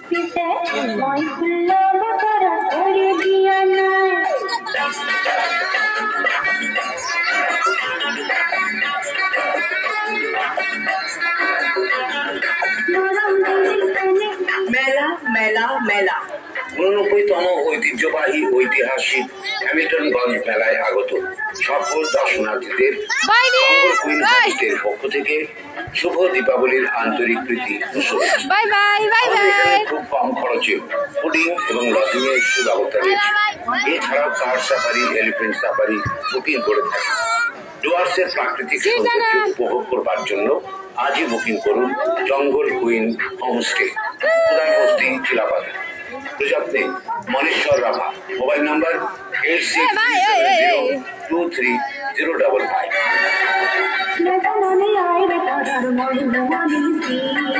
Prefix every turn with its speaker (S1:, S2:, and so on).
S1: পিছে মই ফুল্ল বতৰত কৰি দিয়া নাই
S2: মেলা মেলা মেলা
S3: 89তম ঐতিহ্যবাহী ঐতিহাসিক হ্যামিল্টনগঞ্জ মেলায় আগত সকল দর্শনার্থীদের কুইনের পক্ষ থেকে শুভ দীপাবলির আন্তরিক প্রীতি খুব কম খরচে ফুডিং এবং লজিং এর সুব্যবস্থা রয়েছে। এছাড়াও কার সাফারি, এলিফ্যান্ট সাফারি বুকিং করে থাকে। ডুয়ার্সের প্রাকৃতিক সৌন্দর্য উপভোগ করবার জন্য আজই বুকিং করুন jungle queen homestay, Udaybasti, Chilapata. প্রযত্নে মনেশ্বর রাভা। Mobile number 8630230555।